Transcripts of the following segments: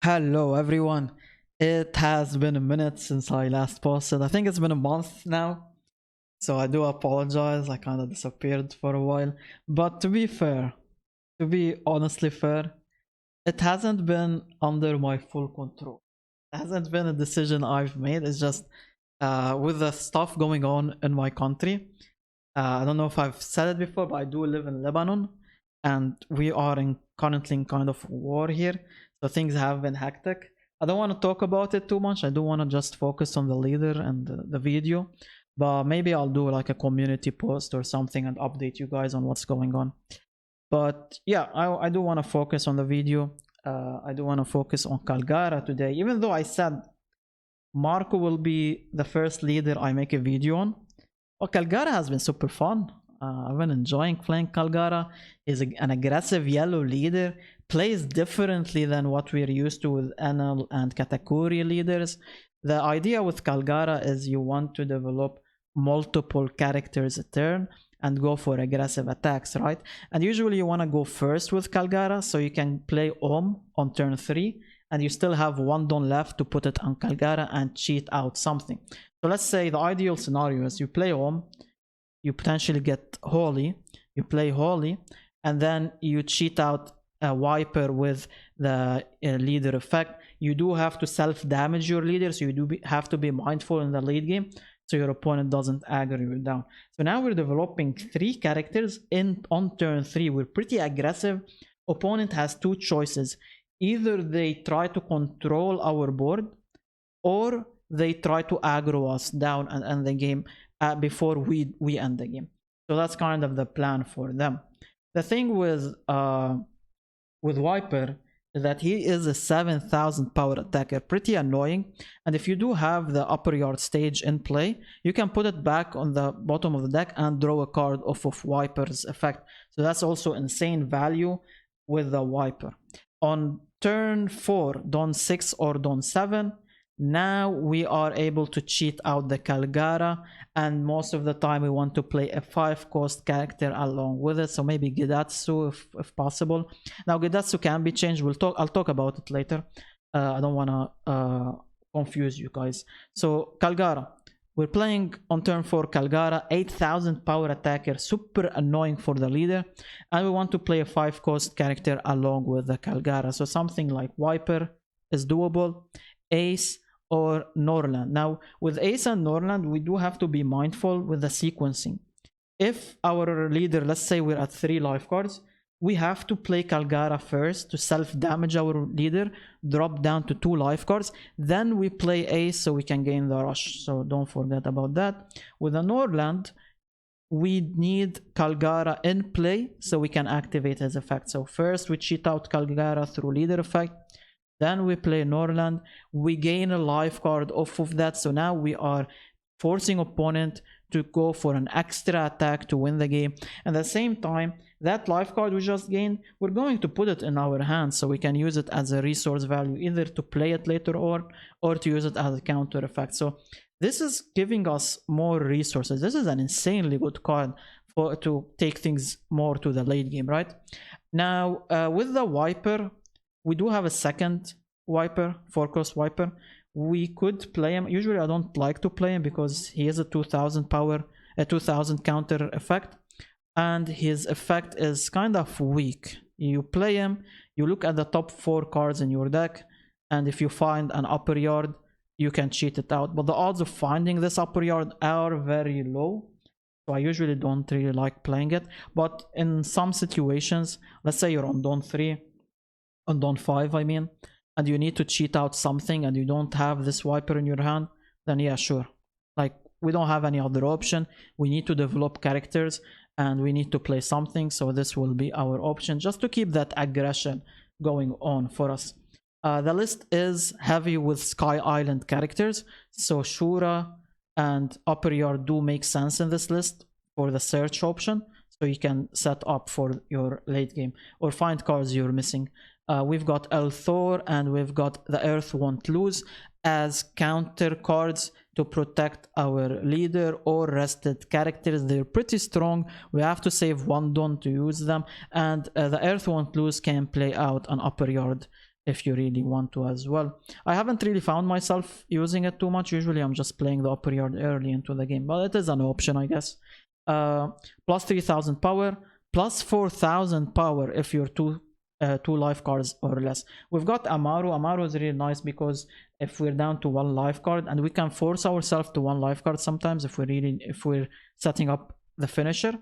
Hello everyone. It has been a minute since I last posted. I think it's been a month now. So I do apologize. I kind of disappeared for a while. But to be fair, to be honestly fair, it hasn't been under my full control. It hasn't been a decision I've made. It's just with the stuff going on in my country. I don't know if I've said it before, but I do live in Lebanon and we are currently in kind of war here. So things have been hectic. I don't want to talk about it too much. I do want to just focus on the leader and the video. But maybe I'll do like a community post or something and update you guys on what's going on. But yeah, I do want to focus on the video. I do want to focus on Kalgara today, even though I said Marco will be the first leader I make a video on. Well, Kalgara has been super fun. I've been enjoying playing Kalgara. He's an aggressive yellow leader, plays differently than what we're used to with Enel and Katakuri leaders. The idea with Kalgara is you want to develop multiple characters a turn and go for aggressive attacks, right? And usually you want to go first with Kalgara so you can play on turn 3 and you still have one Don left to put it on Kalgara and cheat out something. So let's say the ideal scenario is you play you potentially get Holy, you play Holy, and then you cheat out a Wiper with the leader effect. You do have to self-damage your leader, so you do have to be mindful in the late game so your opponent doesn't aggro you down. So now we're developing 3 characters on turn 3. We're pretty aggressive. Opponent has 2 choices. Either they try to control our board or they try to aggro us down and end the game before we end the game. So that's kind of the plan for them. The thing with Wiper is that he is a 7,000 power attacker, pretty annoying. And if you do have the upper yard stage in play, you can put it back on the bottom of the deck and draw a card off of Wiper's effect. So that's also insane value with the Wiper. On turn 4, Dawn 6 or Dawn 7, now we are able to cheat out the Kalgara, and most of the time we want to play a 5-cost character along with it, so maybe Gidatsu if possible. Now Gidatsu can be changed. I'll talk about it later. I don't want to confuse you guys. So Kalgara, we're playing on turn 4 Kalgara, 8,000 power attacker, super annoying for the leader, and we want to play a 5-cost character along with the Kalgara, so something like Wiper is doable, Ace or Norland. Now with Ace and Norland we do have to be mindful with the sequencing. If our leader, let's say we're at 3 life cards, we have to play Kalgara first to self-damage our leader, drop down to 2 life cards, then we play Ace so we can gain the rush, so don't forget about that. With the Norland we need Kalgara in play so we can activate his effect. So first we cheat out Kalgara through leader effect, then we play Norland, we gain a life card off of that, so now we are forcing opponent to go for an extra attack to win the game. And at the same time, that life card we just gained, we're going to put it in our hands so we can use it as a resource value, either to play it later or to use it as a counter effect. So this is giving us more resources. This is an insanely good card to take things more to the late game, right? Now with the Wiper, we do have a second Wiper, 4-cost Wiper. We could play him. Usually I don't like to play him because he is a 2,000 power, a 2,000 counter effect, and his effect is kind of weak. You play him, you look at the top 4 cards in your deck, and if you find an upper yard, you can cheat it out. But the odds of finding this upper yard are very low, so I usually don't really like playing it. But in some situations, let's say you're on Dawn 3, on Dawn 5 I mean, and you need to cheat out something and you don't have this Wiper in your hand, then yeah, sure, like we don't have any other option. We need to develop characters and we need to play something, so this will be our option just to keep that aggression going on for us. The list is heavy with Sky Island characters, so Shura and Upper Yard do make sense in this list for the search option, so you can set up for your late game or find cards you're missing. We've got El Thor and we've got The Earth Won't Lose as counter cards to protect our leader or rested characters. They're pretty strong. We have to save 1 Don to use them, and The Earth Won't Lose can play out an upper yard if you really want to as well. I haven't really found myself using it too much. Usually I'm just playing the upper yard early into the game, but it is an option, I guess. Plus 3000 power, plus 4000 power if you're two life cards or less. We've got Amaru. Amaru is really nice because if we're down to 1 life card, and we can force ourselves to 1 life card sometimes if we're setting up the finisher.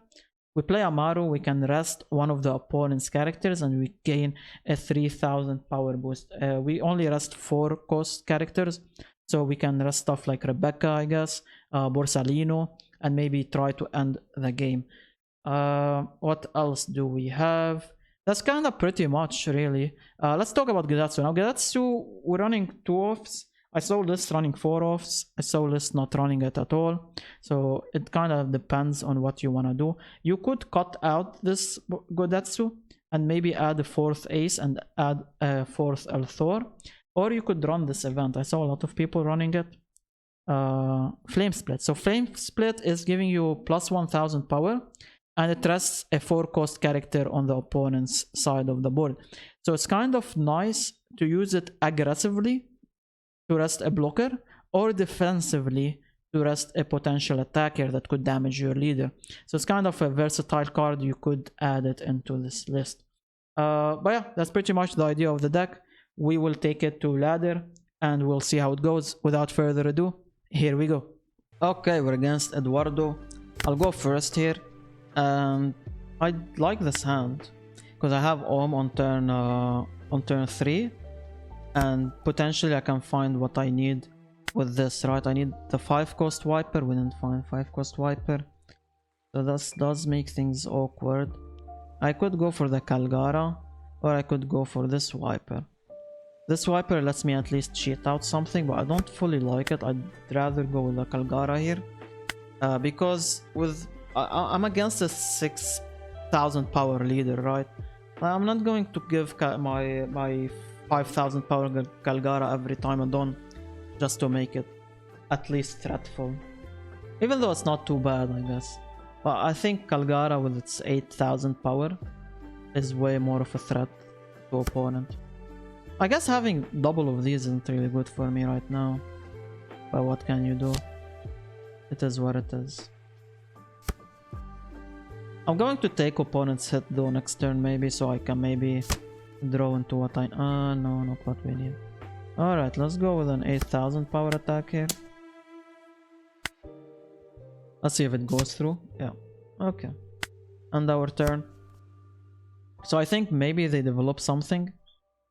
We play Amaru, we can rest one of the opponent's characters and we gain a 3000 power boost. We only rest 4 cost characters, so we can rest stuff like Rebecca, I guess, Borsalino, and maybe try to end the game. What else do we have? That's kind of pretty much, really. Let's talk about Gedatsu. Now, Gedatsu, we're running 2 offs. I saw this running 4 offs. I saw this not running it at all. So it kind of depends on what you want to do. You could cut out this Gedatsu and maybe add a 4th ace and add a 4th Elthor. Or you could run this event. I saw a lot of people running it. Flame Split. So Flame Split is giving you plus 1000 power. And it rests a 4 cost character on the opponent's side of the board. So it's kind of nice to use it aggressively to rest a blocker, or defensively to rest a potential attacker that could damage your leader. So it's kind of a versatile card. You could add it into this list. But yeah, that's pretty much the idea of the deck. We will take it to ladder and we'll see how it goes. Without further ado, here we go. Okay, we're against Eduardo. I'll go first here. And I like this hand because I have Om on turn 3, and potentially I can find what I need with this, right? I need the 5 cost wiper. We didn't find 5 cost wiper, so this does make things awkward. I could go for the Kalgara, or I could go for this wiper. This wiper lets me at least cheat out something, but I don't fully like it. I'd rather go with the Kalgara here, because with I'm against a 6000 power leader, right? I'm not going to give my 5000 power Kalgara every time I don't, just to make it at least threatful. Even though it's not too bad, I guess. But I think Kalgara with its 8000 power is way more of a threat to opponent. I guess having double of these isn't really good for me right now. But what can you do? It is what it is. I'm going to take opponent's hit though next turn maybe, so I can maybe draw into what I... no, not what we need. Alright, let's go with an 8000 power attack here. Let's see if it goes through. Yeah, okay. And our turn. So I think maybe they develop something.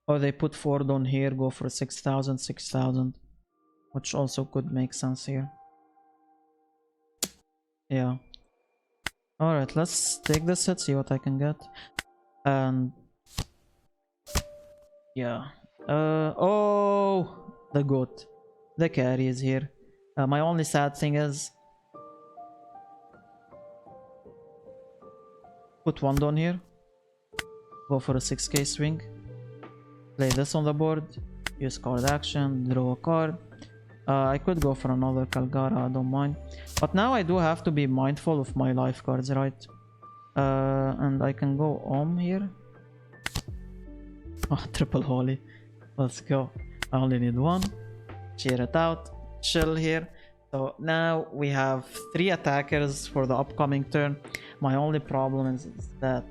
Or they put 4 down here, go for 6000, 6000. Which also could make sense here. Yeah. Alright, let's take this hit, see what I can get. And... yeah. Oh! The goat. The carry is here. My only sad thing is... put 1 down here. Go for a 6k swing. Play this on the board. Use card action. Draw a card. I could go for another Kalgara, I don't mind. But now I do have to be mindful of my life cards, right? And I can go Om here. Oh, triple holy. Let's go. I only need 1. Cheer it out. Chill here. So now we have 3 attackers for the upcoming turn. My only problem is that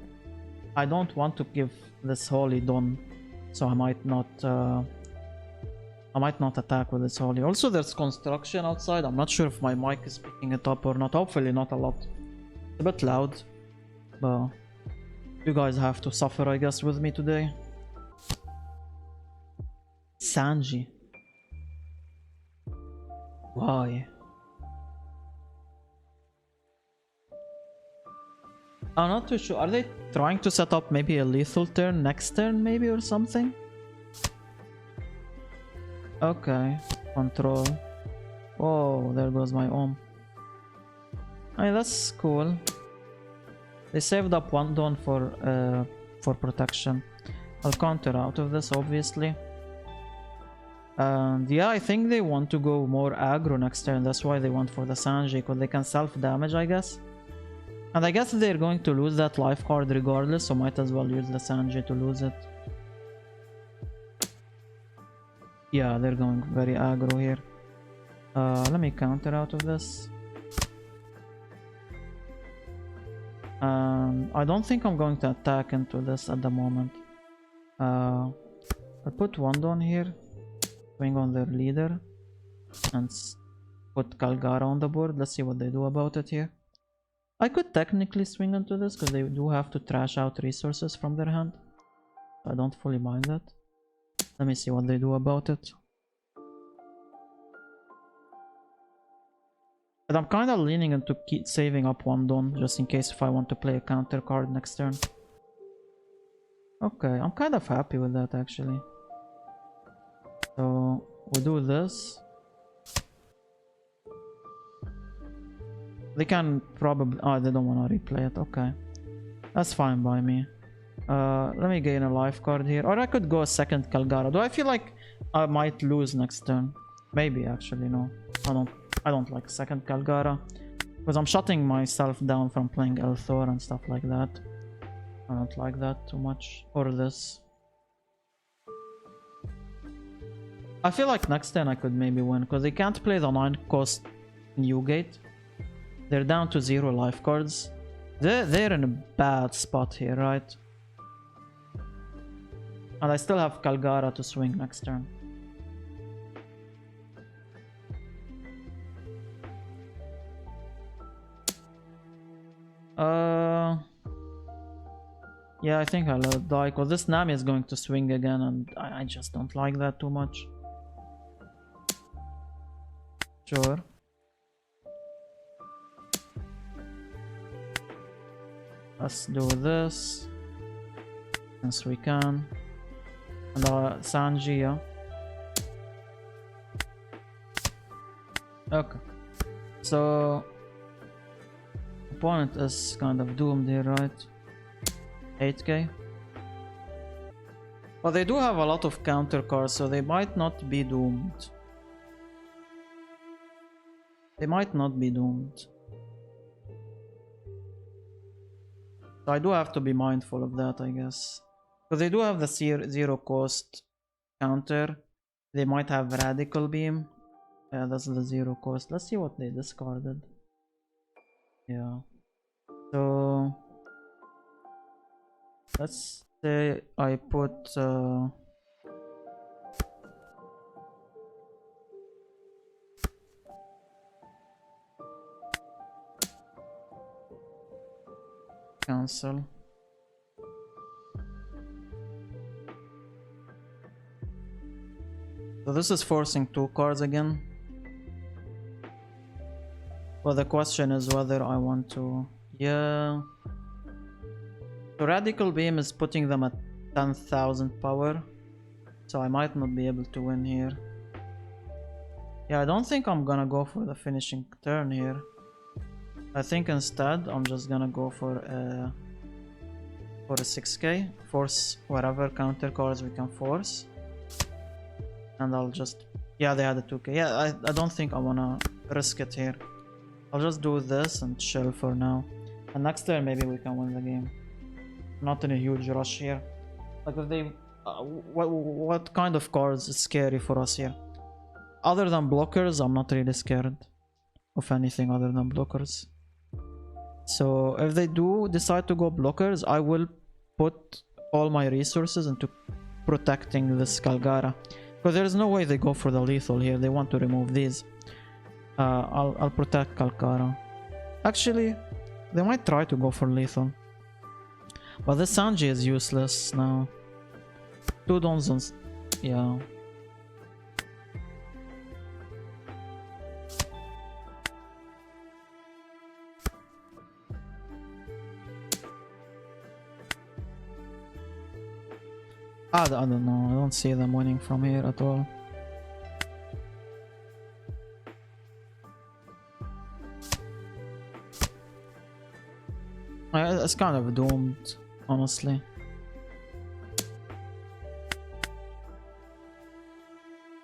I don't want to give this holy done. So I might not attack with this holy. Also, there's construction outside. I'm not sure if my mic is picking it up or not. Hopefully not a lot. It's a bit loud. But you guys have to suffer, I guess, with me today. Sanji. Why? I'm not too sure. Are they trying to set up maybe a lethal turn next turn maybe or something? Okay, control. Oh, there goes my Om. Hey, that's cool. They saved up 1 Dawn for protection. I'll counter out of this, obviously. And yeah, I think they want to go more aggro next turn. That's why they went for the Sanji, because they can self-damage, I guess. And I guess they're going to lose that life card regardless, so might as well use the Sanji to lose it. Yeah, they're going very aggro here. Let me counter out of this. I don't think I'm going to attack into this at the moment. I'll put one down here, swing on their leader, and put Kalgara on the board. Let's see what they do about it here. I could technically swing into this because they do have to trash out resources from their hand. I don't fully mind that. Let me see what they do about it. But I'm kind of leaning into keep saving up one Don just in case if I want to play a counter card next turn. Okay, I'm kind of happy with that actually. So we'll do this. They can probably... Oh, they don't want to replay it. Okay. That's fine by me. Let me gain a life card here. Or I could go a second Kalgara. Do I feel like I might lose next turn? Maybe actually, no. I don't like second Kalgara. Because I'm shutting myself down from playing Elthor and stuff like that. I don't like that too much. Or this. I feel like next turn I could maybe win. Because they can't play the 9 cost Newgate. They're down to 0 life cards. They're in a bad spot here, right? And I still have Kalgara to swing next turn. Yeah, I think I'll let it die, because this Nami is going to swing again, and I just don't like that too much. Sure. Let's do this. Since we can. And Sanji, yeah. Okay. So... opponent is kind of doomed here, right? 8k. But they do have a lot of counter cards, so they might not be doomed. They might not be doomed. So I do have to be mindful of that, I guess. Because they do have the 0 cost counter. They might have Radical Beam. Yeah, that's the 0 cost. Let's see what they discarded. Yeah. So... let's say I put... cancel. So this is forcing 2 cards again. Well, the question is whether I want to... yeah... so Radical Beam is putting them at 10,000 power. So I might not be able to win here. Yeah, I don't think I'm gonna go for the finishing turn here. I think instead I'm just gonna go for a 6k. Force whatever counter cards we can force. And I'll just... yeah, they had a 2k. Yeah, I don't think I wanna risk it here. I'll just do this and chill for now. And next turn maybe we can win the game. Not in a huge rush here. Like if they... what kind of cards is scary for us here? Other than blockers, I'm not really scared of anything other than blockers. So if they do decide to go blockers, I will put all my resources into protecting this Kalgara. Because there's no way they go for the lethal here. They want to remove these. I'll protect Kalgara. Actually, they might try to go for lethal. But this Sanji is useless now. 2 Donzons. Yeah. I don't know. I don't see them winning from here at all. It's kind of doomed, honestly.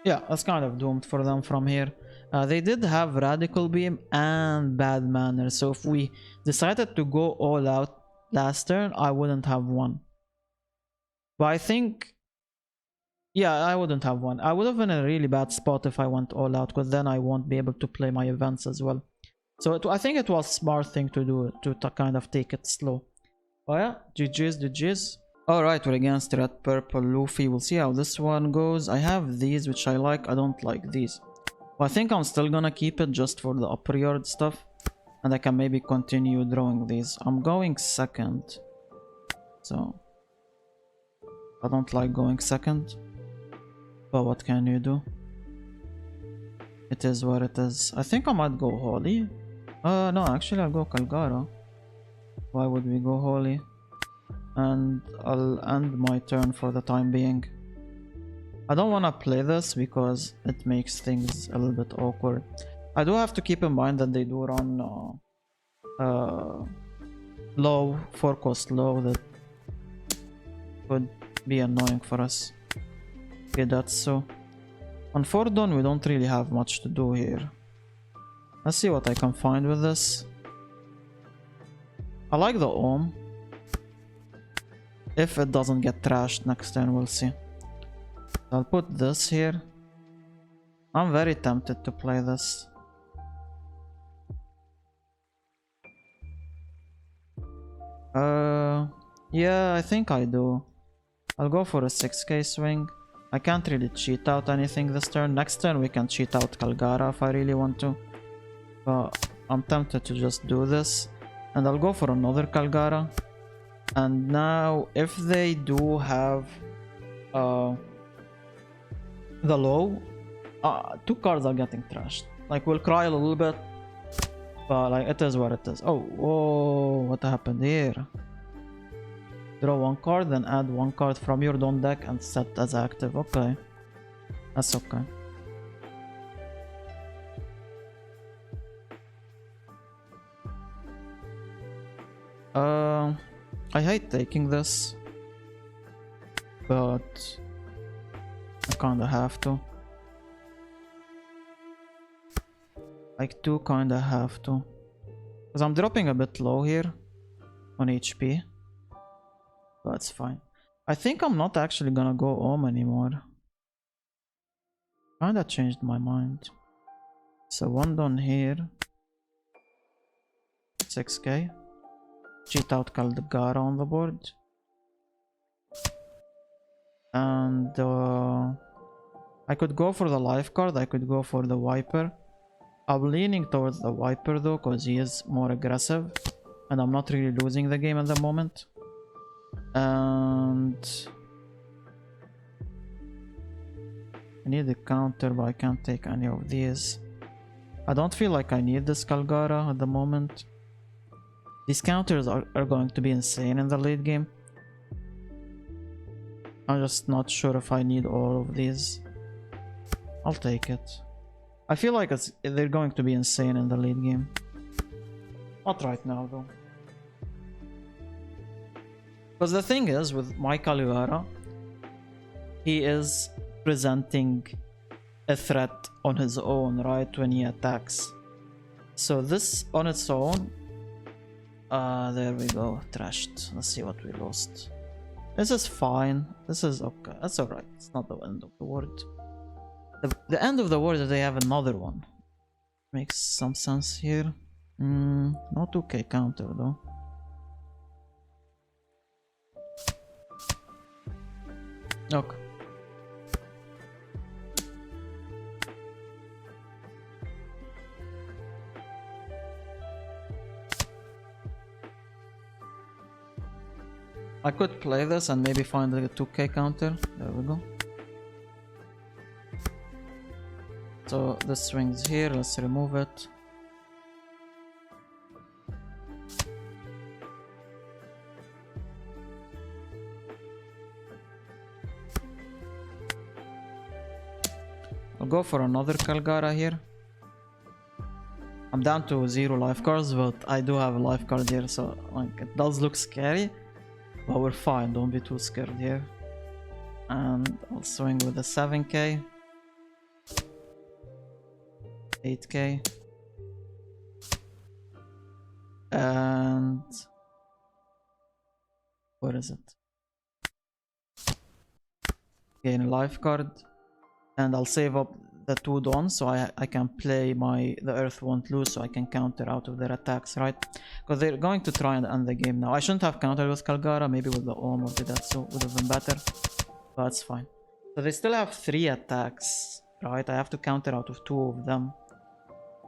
Yeah, it's kind of doomed for them from here. They did have Radical Beam and Bad Manners, so if we decided to go all out last turn, I wouldn't have won. But I think Yeah, I wouldn't have one. I would have been in a really bad spot if I went all out, because then I won't be able to play my events as well. So I think it was a smart thing to do, to kind of take it slow. Oh yeah, GG's, GG's. Alright, we're against red, purple, Luffy. We'll see how this one goes. I have these, which I like. I don't like these. But I think I'm still gonna keep it just for the upper yard stuff. And I can maybe continue drawing these. I'm going second. So I don't like going second. But what can you do? It is what it is. I think I might go Holy. No, actually I'll go Kalgara. Why would we go Holy? And I'll end my turn for the time being. I don't want to play this because it makes things a little bit awkward. I do have to keep in mind that they do run low, 4-cost low, that could be annoying for us. Okay, that's so. On 4 Dawn we don't really have much to do here. Let's see what I can find with this. I like the Ohm. If it doesn't get trashed next turn, we'll see. I'll put this here. I'm very tempted to play this. Yeah, I think I do. I'll go for a 6k swing. I can't really cheat out anything this turn. Next turn we can cheat out Kalgara if I really want to. But I'm tempted to just do this. And I'll go for another Kalgara. And now, if they do have the low, 2 cards are getting trashed. Like, we'll cry a little bit, but like, it is what it is. Oh, whoa, what happened here? Draw 1 card, then add 1 card from your Dawn deck and set as active. Okay, that's okay. I hate taking this, but I kinda have to. I do kinda have to. Because I'm dropping a bit low here on HP. But it's fine. I think I'm not actually gonna go Ohm anymore. Kinda changed my mind. So 1 Dawn here. 6k. Cheat out Kalgara on the board. And I could go for the life card, I could go for the Wiper. I'm leaning towards the Wiper though, because he is more aggressive. And I'm not really losing the game at the moment. And I need a counter, but I can't take any of these. I don't feel like I need this Kalgara at the moment. These counters are going to be insane in the late game. I'm just not sure if I need all of these. I'll take it. I feel like they're going to be insane in the late game. Not right now though. Because the thing is, with my Kalgara, he is presenting a threat on his own, right, when he attacks. So this on its own, there we go, trashed. Let's see what we lost. This is fine. This is okay. That's alright. It's not the end of the world. The end of the world is they have another one. Makes some sense here. No 2k counter though. Okay. I could play this and maybe find a 2k counter. There we go. So this swings here, let's remove it. I'll go for another Kalgara here. I'm down to 0 life cards, but I do have a life card here, so like it does look scary. But we're fine, don't be too scared here. And I'll swing with a 7k. 8k. And what is it? gain a life card. And I'll save up the 2 dawns so I can play the Earth Won't Lose, so I can counter out of their attacks, right? Because they're going to try and end the game now. I shouldn't have countered with Kalgara, maybe with the Om or Bidatsu would have been better. But it's fine. So they still have 3 attacks, right? I have to counter out of 2 of them.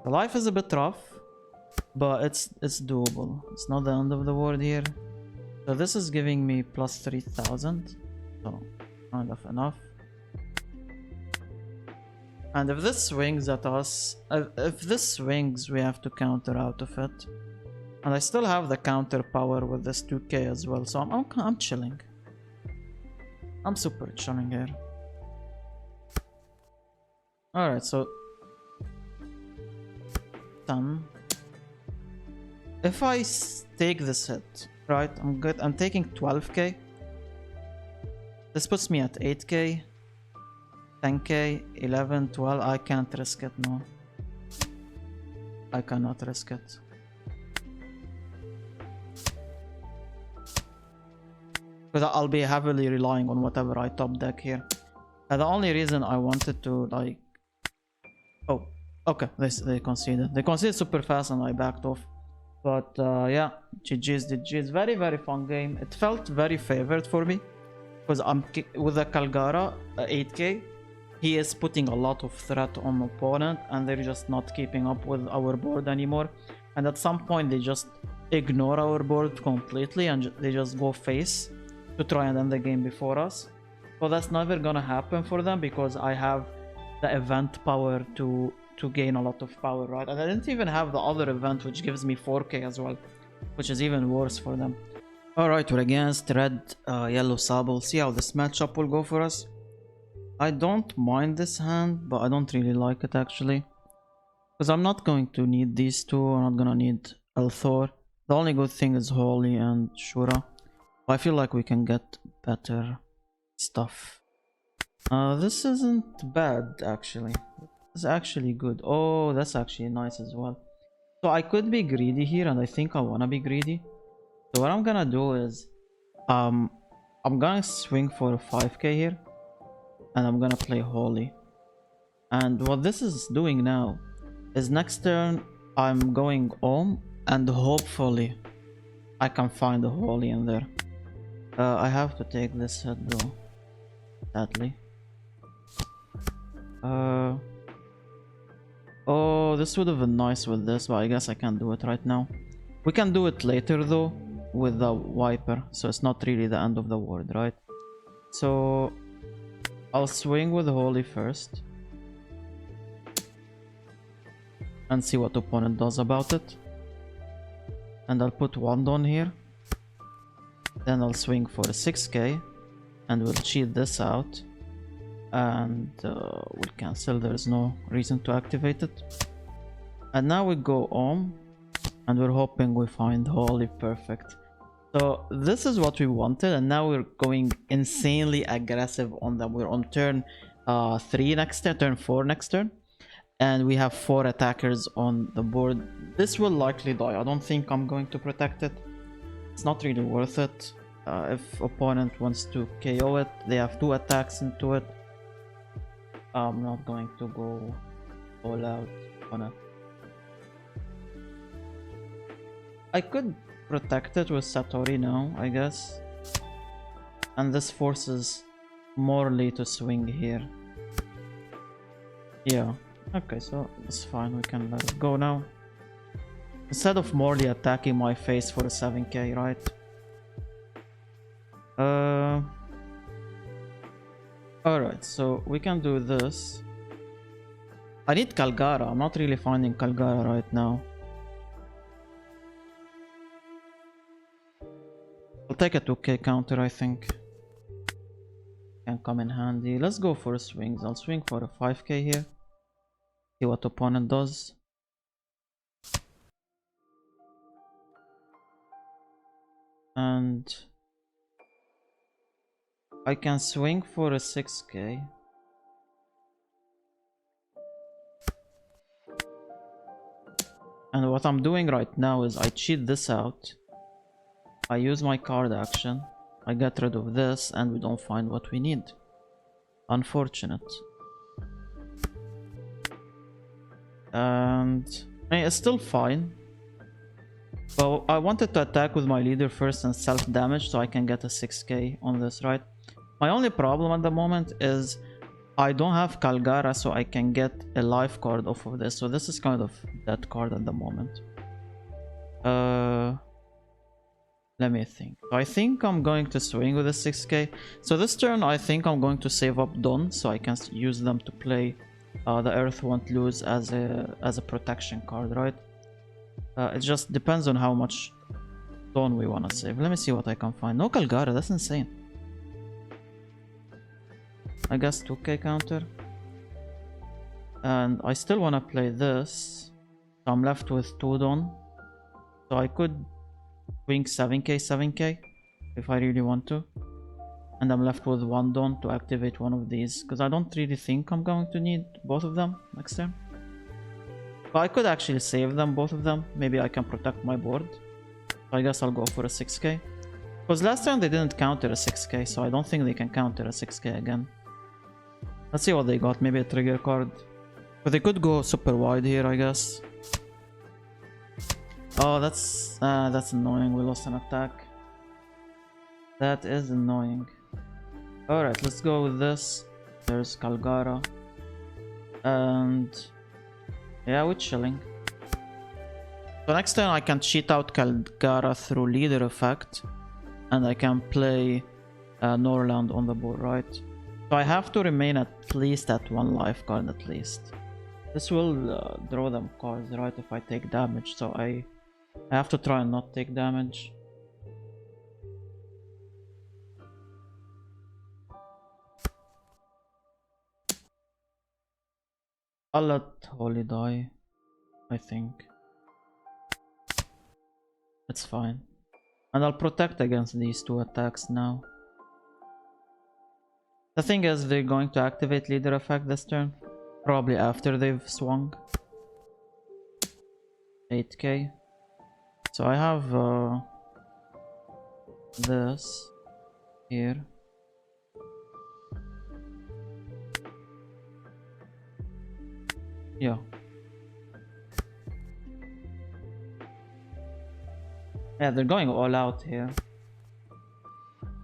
The life is a bit rough, but it's doable. It's not the end of the world here. So this is giving me plus 3000. So kind of enough. And if this swings at us, if this swings, we have to counter out of it. And I still have the counter power with this 2k as well, so I'm chilling. I'm super chilling here. Alright, so 10. If I take this hit, right, I'm good. I'm taking 12k. This puts me at 8k. 10k, 11, 12, I can't risk it, no. I cannot risk it. Because I'll be heavily relying on whatever I top deck here. And the only reason I wanted to, like... Oh, okay, they conceded. They conceded super fast and I backed off. But yeah, GG's, GG's. Very, very fun game. It felt very favored for me. Because I'm with the Kalgara 8k. He is putting a lot of threat on the opponent and they're just not keeping up with our board anymore. And at some point they just ignore our board completely and they just go face to try and end the game before us. So that's never gonna happen for them because I have the event power to gain a lot of power, right? And I didn't even have the other event which gives me 4k as well, which is even worse for them. Alright, we're against red, yellow Sabo. See how this matchup will go for us. I don't mind this hand, but I don't really like it actually. Because I'm not going to need these two, I'm not gonna need Elthor. The only good thing is Holy and Shura. I feel like we can get better stuff. This isn't bad actually. It's actually good. Oh, that's actually nice as well. So I could be greedy here and I think I wanna be greedy. So what I'm gonna do is, I'm gonna swing for a 5k here. And I'm gonna play Holy. And what this is doing now is next turn I'm going Om and hopefully I can find a Holy in there. I have to take this hit though, sadly. Oh, this would have been nice with this, but I guess I can't do it right now. We can do it later though with the Wiper, so it's not really the end of the world, right? So I'll swing with Holy first and see what opponent does about it. And I'll put 1 Dawn here. Then I'll swing for a 6k and we'll cheat this out. And we'll cancel, there's no reason to activate it. And now we go Om and we're hoping we find Holy. Perfect. So this is what we wanted, and now we're going insanely aggressive on them. We're on turn 3 next turn, turn 4 next turn, and we have 4 attackers on the board. This will likely die. I don't think I'm going to protect it. It's not really worth it. If opponent wants to KO it, they have 2 attacks into it. I'm not going to go all out on it. I could protect it with Satori now, I guess. And this forces Morley to swing here. Yeah, okay, so it's fine, we can let it go now. Instead of Morley attacking my face for a 7k, right? Alright, so we can do this. I need Kalgara, I'm not really finding Kalgara right now. I'll take a 2k counter, I think. Can come in handy. Let's go for swings. I'll swing for a 5k here. See what opponent does. And I can swing for a 6k. And what I'm doing right now is I cheat this out. I use my card action, I get rid of this, and we don't find what we need. Unfortunate. And I mean, it's still fine. But I wanted to attack with my leader first and self-damage so I can get a 6k on this, right? My only problem at the moment is I don't have Kalgara, so I can get a life card off of this. So this is kind of dead card at the moment. Let me think. I think I'm going to swing with a 6k. So this turn I think I'm going to save up Dawn so I can use them to play the Earth Won't Lose as a protection card, right? It just depends on how much Dawn we want to save. Let me see what I can find. No Kalgara, that's insane. I guess 2k counter. And I still want to play this. So I'm left with 2 Dawn. So I could swing 7k if I really want to. And I'm left with 1 Dawn to activate one of these. Because I don't really think I'm going to need both of them next turn. But I could actually save them, both of them. Maybe I can protect my board. So I guess I'll go for a 6k. Because last time they didn't counter a 6k, so I don't think they can counter a 6k again. Let's see what they got. Maybe a trigger card. But they could go super wide here, I guess. Oh, that's annoying. We lost an attack. That is annoying. Alright, let's go with this. There's Kalgara. And yeah, we're chilling. So next turn I can cheat out Kalgara through leader effect. And I can play Norland on the board, right? So I have to remain at least at 1 life card at least. This will draw them cards, right, if I take damage. So I have to try and not take damage. I'll let Holy die, I think. It's fine. And I'll protect against these 2 attacks now. The thing is, they're going to activate leader effect this turn. Probably after they've swung. 8k. So I have this here. Yeah. Yeah, they're going all out here.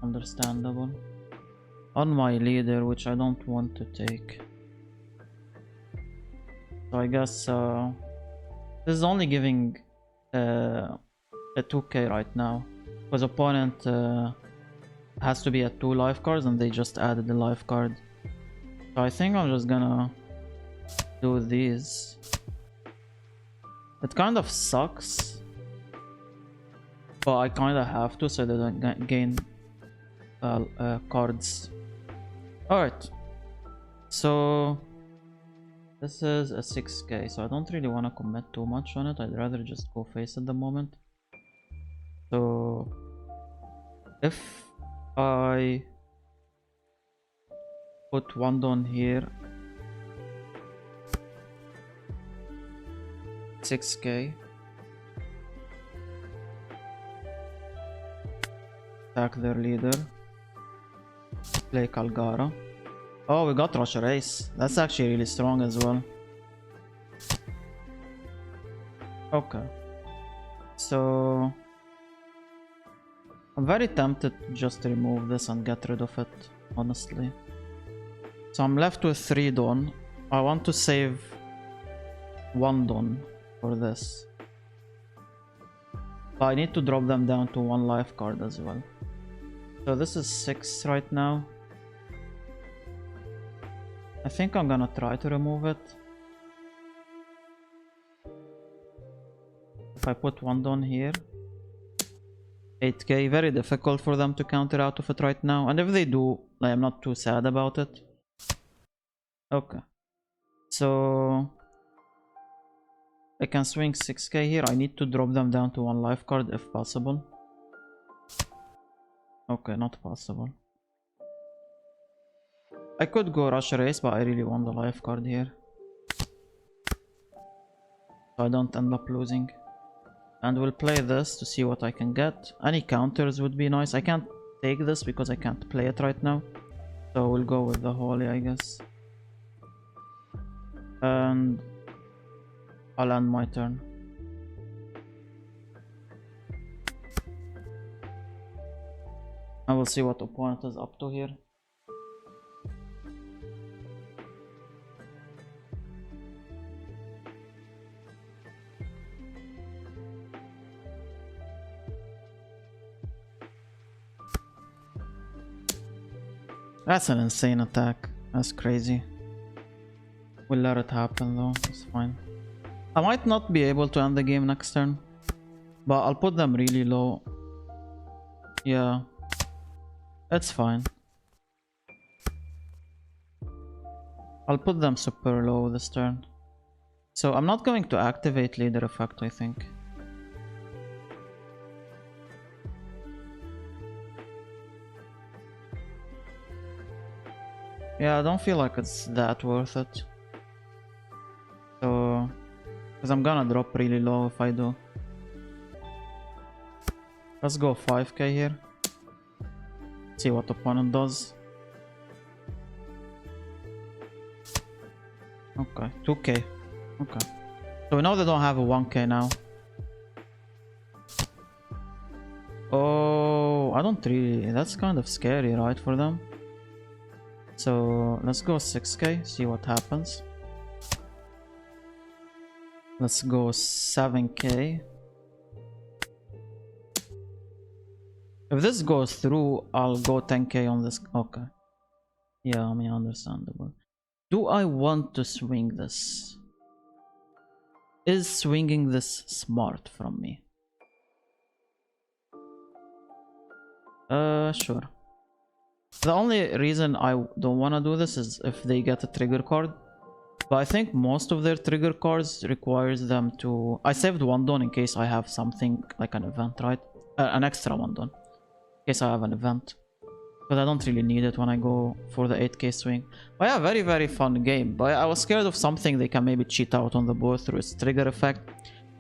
Understandable. On my leader, which I don't want to take. So I guess this is only giving a 2k right now. Because opponent has to be at 2 life cards and they just added the life card. So I think I'm just gonna do these. It kind of sucks. But I kind of have to so they don't gain cards. Alright. So this is a 6k, so I don't really want to commit too much on it. I'd rather just go face at the moment. So if I put 1 down here, 6k, attack their leader, play Kalgara. Oh, we got Rusher Ace. That's actually really strong as well. Okay. So I'm very tempted just to remove this and get rid of it, honestly. So I'm left with 3 Dawn. I want to save 1 Dawn for this. But I need to drop them down to 1 life card as well. So this is 6 right now. I think I'm gonna try to remove it. If I put 1 down here, 8k, very difficult for them to counter out of it right now. And if they do, I'm not too sad about it. Okay. So I can swing 6k here. I need to drop them down to 1 life card if possible. Okay, not possible. I could go Rush Race, but I really want the life card here. So I don't end up losing. And we'll play this to see what I can get. Any counters would be nice. I can't take this because I can't play it right now. So we'll go with the Holy, I guess. And I'll end my turn. I will see what opponent is up to here. That's an insane attack. That's crazy. We'll let it happen though. It's fine. I might not be able to end the game next turn, but I'll put them really low. Yeah. It's fine. I'll put them super low this turn. So I'm not going to activate leader effect, I think. Yeah, I don't feel like it's that worth it. So, because I'm gonna drop really low if I do. Let's go 5k here. See what opponent does. Okay, 2k. Okay. So we know they don't have a 1k now. Oh, I don't really... That's kind of scary, right, for them? So let's go 6k, see what happens. Let's go 7k. If this goes through, I'll go 10k on this. Okay. Yeah, I mean, understandable. Do I want to swing this? Is swinging this smart from me? Sure. The only reason I don't want to do this is if they get a trigger card. But I think most of their trigger cards requires them to... I saved one don in case I have something like an event, right? An extra one don. In case I have an event. But I don't really need it when I go for the 8k swing. But yeah, very, very fun game. But I was scared of something they can maybe cheat out on the board through its trigger effect.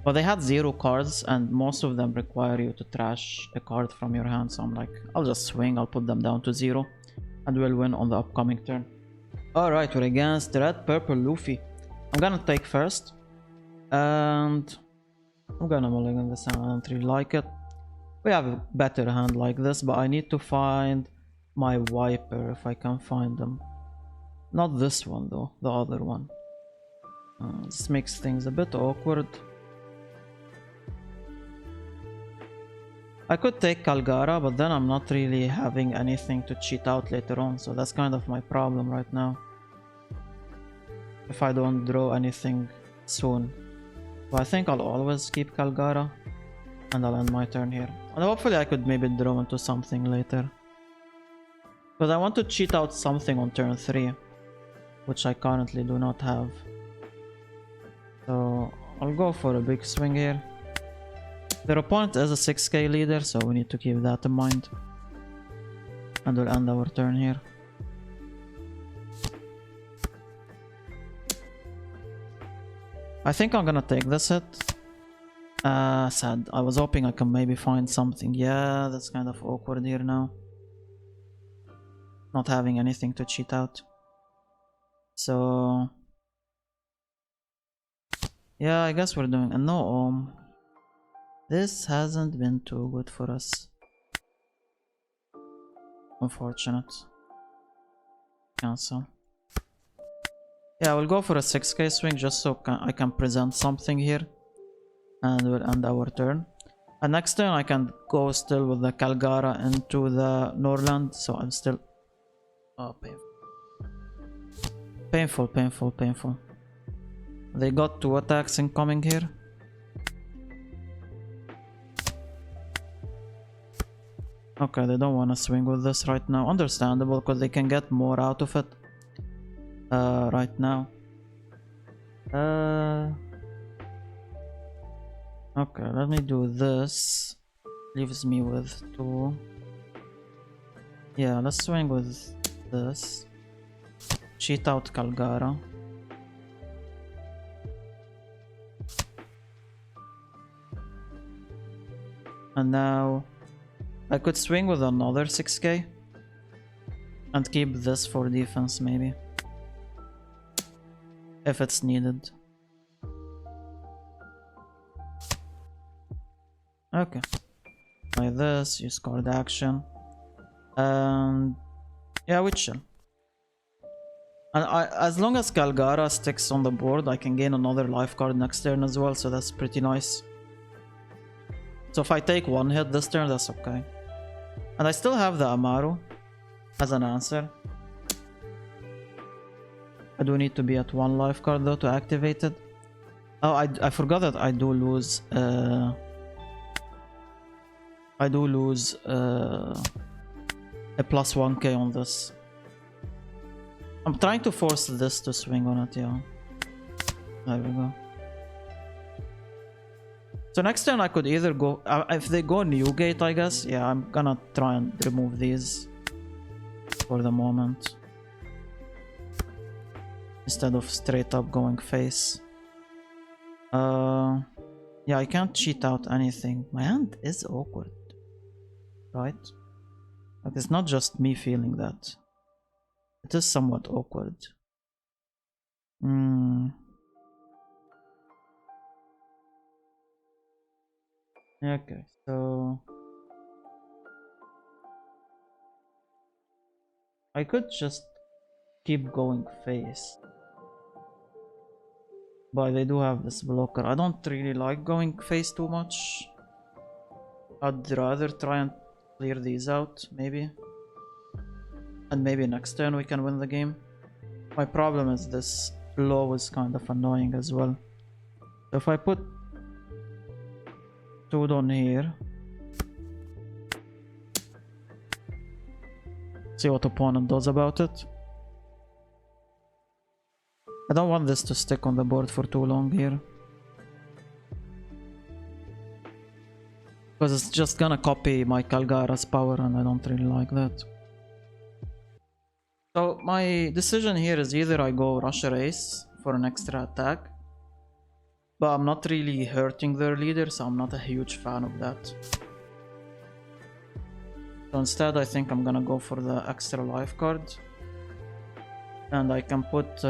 But they had 0 cards and most of them require you to trash a card from your hand. So I'm like, I'll just swing, I'll put them down to 0. And we'll win on the upcoming turn. Alright, we're against red, purple, Luffy. I'm gonna take first. And I'm gonna mulligan this hand, I don't really like it. We have a better hand like this, but I need to find my wiper if I can find them. Not this one though, the other one. This makes things a bit awkward. I could take Kalgara, but then I'm not really having anything to cheat out later on, so that's kind of my problem right now. If I don't draw anything soon. But I think I'll always keep Kalgara. And I'll end my turn here. And hopefully I could maybe draw into something later. Because I want to cheat out something on turn 3. Which I currently do not have. So I'll go for a big swing here. Their opponent is a 6k leader, so we need to keep that in mind. And we'll end our turn here. I think I'm gonna take this hit. Sad. I was hoping I can maybe find something. Yeah, that's kind of awkward here now. Not having anything to cheat out. So... yeah, I guess we're doing a no. This hasn't been too good for us. Unfortunate. Cancel. Yeah, we'll go for a 6k swing just so I can present something here. And we'll end our turn. And next turn I can go still with the Kalgara into the Norland. So I'm still... oh, painful. Painful, painful, painful. They got 2 attacks incoming here. Okay, they don't want to swing with this right now. Understandable, because they can get more out of it. Right now. Okay, let me do this. Leaves me with 2. Yeah, let's swing with this. Cheat out Kalgara. And now I could swing with another 6k. And keep this for defense, maybe. If it's needed. Okay. Like this, use card action. And yeah, we chill. And as long as Kalgara sticks on the board, I can gain another life card next turn as well, so that's pretty nice. So if I take one hit this turn, that's okay. And I still have the Amaru as an answer. I do need to be at one life card though to activate it. Oh, I forgot that I do lose a plus 1k on this. I'm trying to force this to swing on it, yeah. There we go. So next turn I could either go... if they go Newgate, I guess. Yeah, I'm gonna try and remove these for the moment. Instead of straight up going face. Yeah, I can't cheat out anything. My hand is awkward. Right? Like, it's not just me feeling that. It is somewhat awkward. Okay, so... I could just keep going face. But they do have this blocker. I don't really like going face too much. I'd rather try and clear these out, maybe. And maybe next turn we can win the game. My problem is this low is kind of annoying as well. So if I put 2 down here. See what opponent does about it. I don't want this to stick on the board for too long here. Because it's just gonna copy my Kalgara's power and I don't really like that. So my decision here is either I go Rusher Ace for an extra attack. But I'm not really hurting their leader, so I'm not a huge fan of that. So instead I think I'm gonna go for the extra life card. And I can put...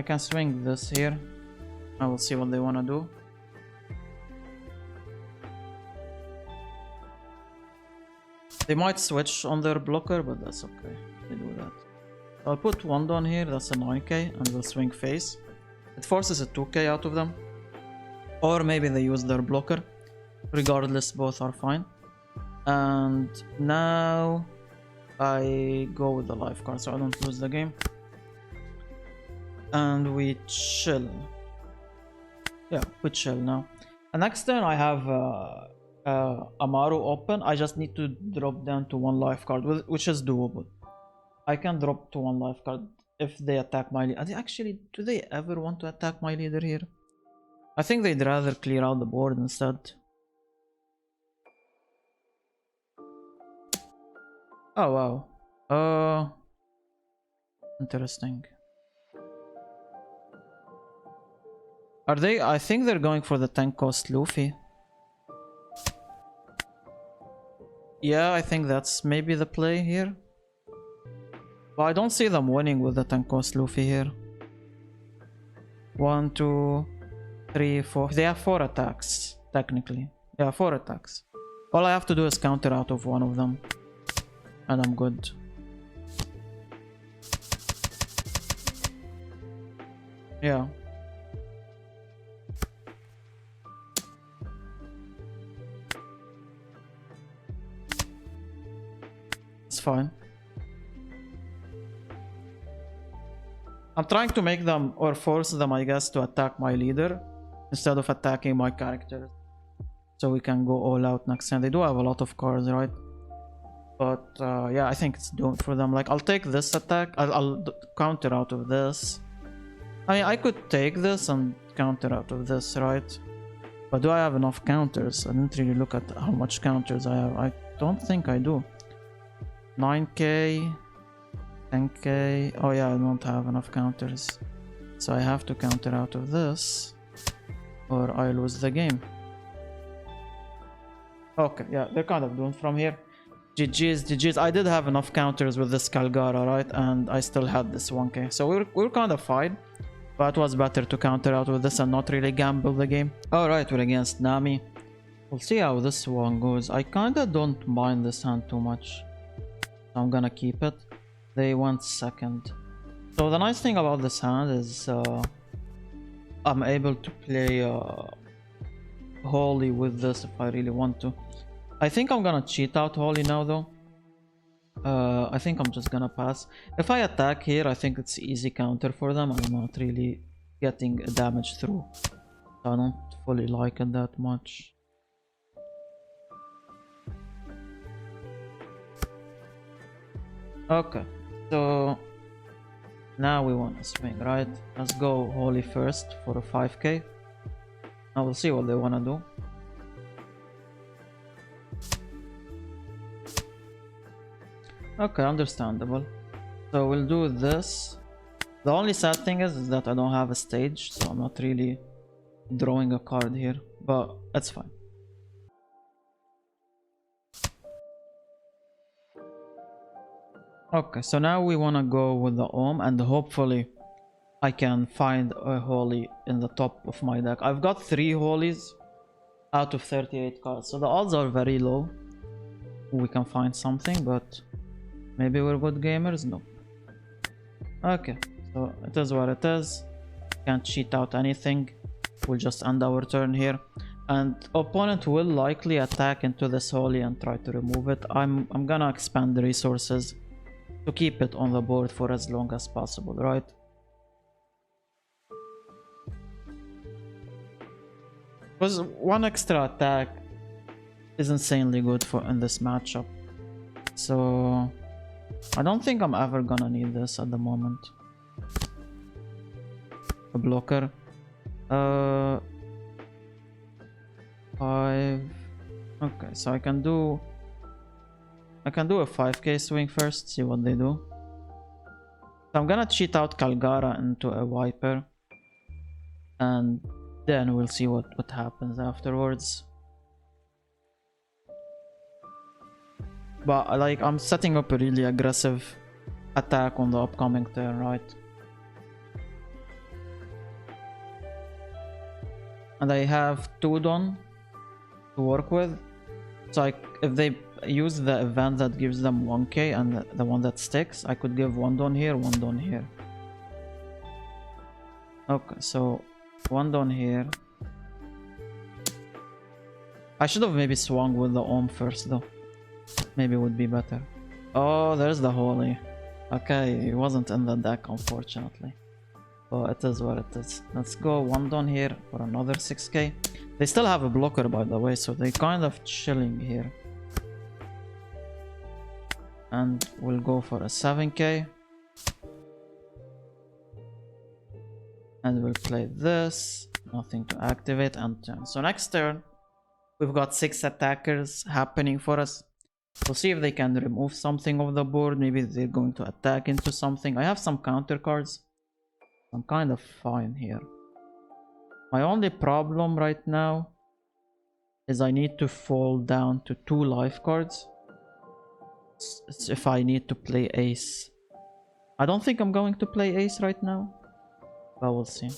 I can swing this here. I will see what they wanna do. They might switch on their blocker, but that's okay. They do that. I'll put 1 down here, that's a 9k, and we'll swing face. It forces a 2k out of them. Or maybe they use their blocker. Regardless, both are fine. And now I go with the life card so I don't lose the game. And we chill. Yeah, we chill now. And next turn I have Amaru open. I just need to drop down to 1 life card, which is doable. I can drop to 1 life card if they attack my leader. Actually, do they ever want to attack my leader here? I think they'd rather clear out the board instead. Oh wow. Interesting. Are they? I think they're going for the 10 cost Luffy. Yeah, I think that's maybe the play here. But I don't see them winning with the 10 cost Luffy here. 1, 2, 3, 4. They have 4 attacks, technically. Yeah, 4 attacks. All I have to do is counter out of one of them. And I'm good. Yeah. It's fine. I'm trying to make them, or force them, I guess, to attack my leader instead of attacking my characters. So we can go all out next time. They do have a lot of cards, right? But yeah, I think it's doomed for them. Like, I'll take this attack. I'll counter out of this. I mean, I could take this and counter out of this, right? But do I have enough counters? I didn't really look at how much counters I have. I don't think I do. 9k, 10k. Oh yeah, I don't have enough counters. So I have to counter out of this, or I lose the game. Okay, yeah, they're kind of doomed from here. GG's, GG's. I did have enough counters with this Kalgara, right? And I still had this 1k. So we're kind of fine. But it was better to counter out with this and not really gamble the game. Alright, we're against Nami. We'll see how this one goes. I kinda don't mind this hand too much. So I'm gonna keep it. They went second. So the nice thing about this hand is I'm able to play Holy with this if I really want to. I think I'm gonna cheat out Holy now though. I think I'm just gonna pass. If I attack here, I think it's easy counter for them. I'm not really getting damage through. I don't fully like it that much. Okay, so now we want to swing, right? Let's go Holy first for a 5k. Now we'll see what they want to do. Okay, understandable. So we'll do this. The only sad thing is that I don't have a stage, so I'm not really drawing a card here, but that's fine. Okay, so now we want to go with the Ohm, and hopefully I can find a Holy in the top of my deck. I've got 3 Holies out of 38 cards, so the odds are very low. We can find something, but maybe we're good gamers? No. Okay, so it is what it is. Can't cheat out anything. We'll just end our turn here. And opponent will likely attack into this Holy and try to remove it. I'm gonna expand the resources to keep it on the board for as long as possible, right? Because one extra attack is insanely good for in this matchup. So I don't think I'm ever gonna need this at the moment. A blocker. 5. Okay, so I can do a 5k swing first, see what they do. So I'm gonna cheat out Kalgara into a Viper, and then we'll see what happens afterwards. But like, I'm setting up a really aggressive attack on the upcoming turn, right? And I have 2 Don to work with. So if they use the event that gives them 1k and the one that sticks, I could give 1 Don here, 1 Don here. Okay, so 1 Don here. I should have maybe swung with the Ohm first though. Maybe it would be better. Oh, there's the Holy. Okay, it wasn't in the deck unfortunately. But it is what it is. Let's go 1 Don here for another 6k. They still have a blocker by the way, so they're kind of chilling here. And we'll go for a 7k. And we'll play this. Nothing to activate and turn. So next turn, we've got 6 attackers happening for us. We'll see if they can remove something off the board. Maybe they're going to attack into something. I have some counter cards. I'm kind of fine here. My only problem right now is I need to fall down to 2 life cards. It's if I need to play ace. I don't think I'm going to play ace right now, but we'll see.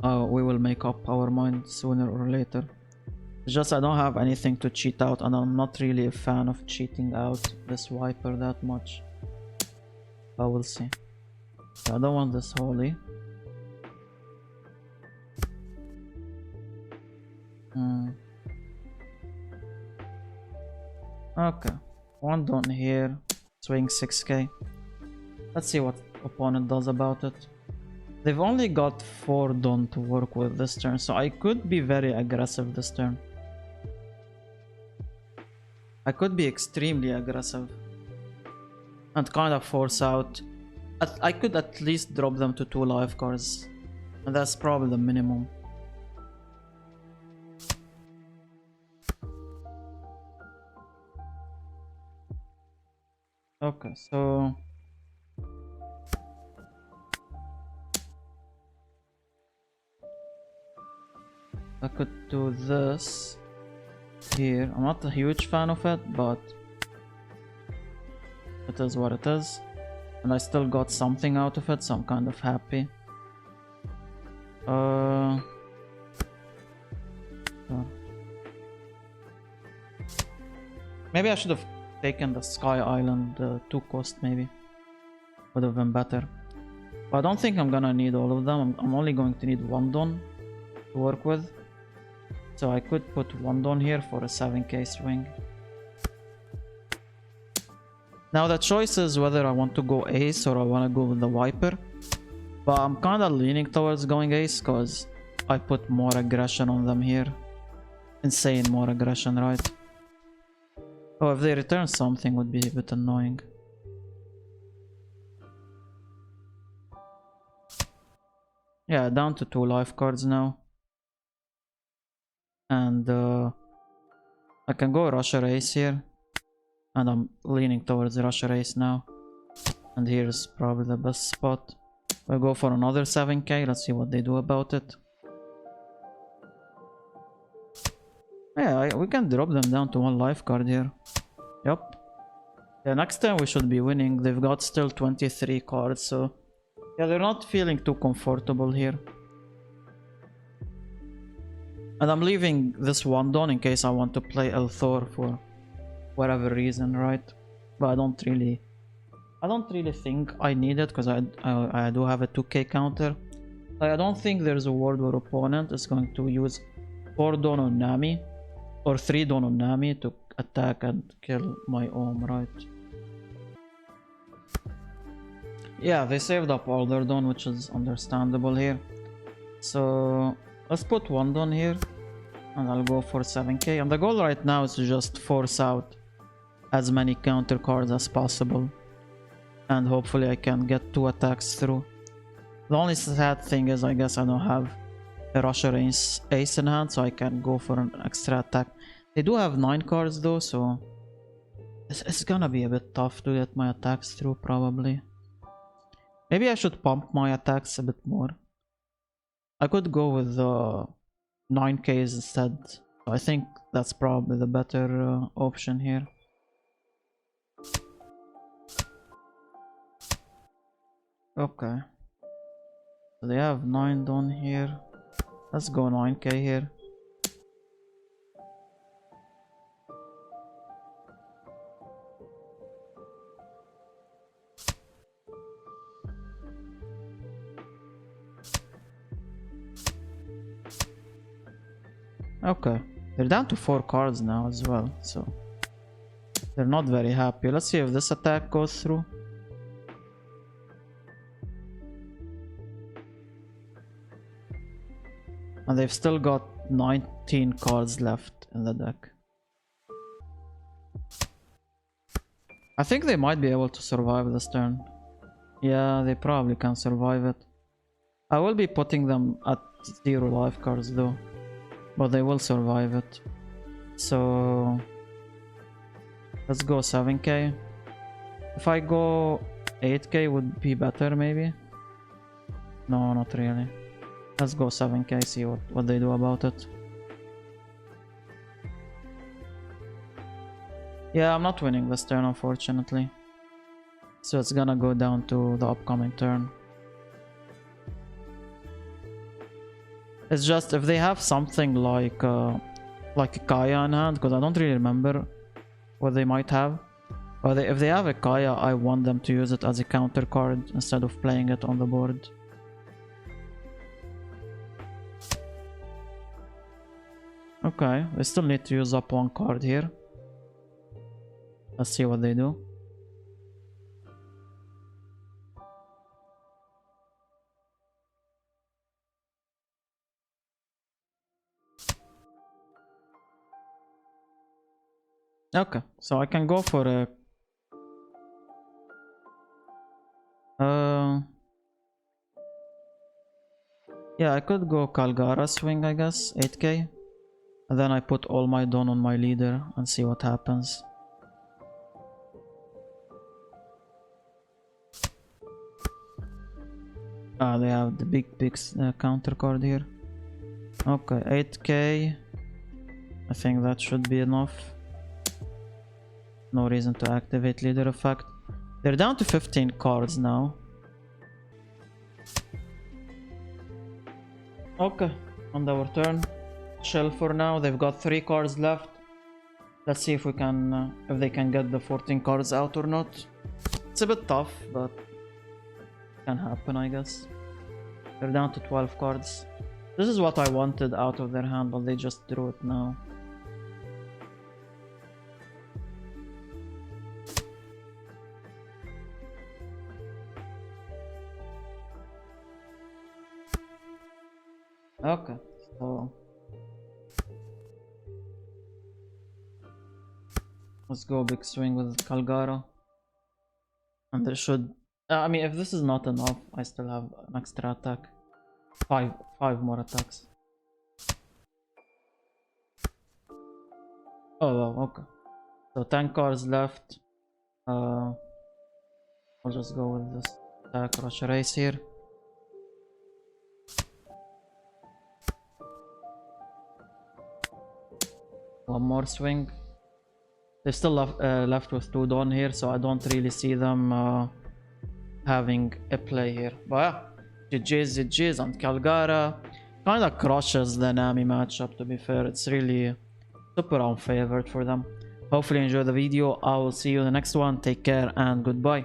We will make up our mind sooner or later. It's just I don't have anything to cheat out, and I'm not really a fan of cheating out this Viper that much. But we'll see. I don't want this Holy. Okay. 1 Don here. Swing 6k. Let's see what opponent does about it. They've only got 4 Don to work with this turn, so I could be very aggressive this turn. I could be extremely aggressive and kind of force out. I could at least drop them to 2 life cards, and that's probably the minimum. Okay, so the could do this here. I'm not a huge fan of it, but it is what it is. And I still got something out of it, so I'm kind of happy. Maybe I should have taken the Sky Island 2 cost, maybe. Would have been better. But I don't think I'm gonna need all of them. I'm only going to need 1 Don to work with. So I could put 1 Don here for a 7k swing. Now the choice is whether I want to go Ace or I want to go with the Viper. But I'm kind of leaning towards going Ace because I put more aggression on them here. Insane more aggression, right? Oh, if they return something would be a bit annoying. Yeah, down to 2 life cards now. And I can go Rusher Ace here. And I'm leaning towards Rusher Ace now. And here's probably the best spot. We'll go for another 7k. Let's see what they do about it. Yeah, we can drop them down to 1 life card here. Yup. Yeah, next time we should be winning. They've got still 23 cards, so... yeah, they're not feeling too comfortable here. And I'm leaving this 1 Don in case I want to play Elthor for whatever reason, right? But I don't really think I need it because I do have a 2k counter. I don't think there's a world where opponent is going to use 4 Don on Nami or 3 Don on Nami to attack and kill my Ohm, right? Yeah, they saved up all their Don, which is understandable here. So let's put 1 Don here and I'll go for 7k. And the goal right now is to just force out as many counter cards as possible. And hopefully I can get 2 attacks through. The only sad thing is I guess I don't have a Rusher Ace in hand, so I can go for an extra attack. They do have 9 cards though, so it's gonna be a bit tough to get my attacks through probably. Maybe I should pump my attacks a bit more. I could go with 9Ks instead. I think that's probably the better option here. Okay. So they have 9 Don here. Let's go 9k here. Okay, they're down to 4 cards now as well, so they're not very happy. Let's see if this attack goes through. And they've still got 19 cards left in the deck. I think they might be able to survive this turn. Yeah, they probably can survive it. I will be putting them at 0 life cards though. But they will survive it. So let's go 7k. If I go 8k would be better maybe. No, not really. Let's go 7k, see what they do about it. Yeah, I'm not winning this turn unfortunately. So it's gonna go down to the upcoming turn. It's just if they have something like a Kaya in hand, because I don't really remember what they might have. But if they have a Kaya, I want them to use it as a counter card instead of playing it on the board. Okay, they still need to use up 1 card here. Let's see what they do. Okay, so I can go for a... yeah, I could go Kalgara swing, I guess, 8k. And then I put all my Don on my leader and see what happens. Ah, they have the big counter card here. Okay, 8k. I think that should be enough. No reason to activate leader effect. They're down to 15 cards now. Okay, on our turn. Chill for now. They've got 3 cards left. Let's see if we can, if they can get the 14 cards out or not. It's a bit tough, but can happen, I guess. They're down to 12 cards. This is what I wanted out of their hand, but they just drew it now. Okay, so let's go big swing with Kalgara. And there should... I mean, if this is not enough, I still have an extra attack. Five more attacks. Oh, wow, okay. So 10 cards left. I'll just go with this attack rush race here. One more swing. They're still left with 2 Dawn here, so I don't really see them having a play here. But yeah, GG's and Kalgara kinda crushes the Nami matchup, to be fair. It's really super unfavored for them. Hopefully you enjoyed the video. I will see you in the next one. Take care and goodbye.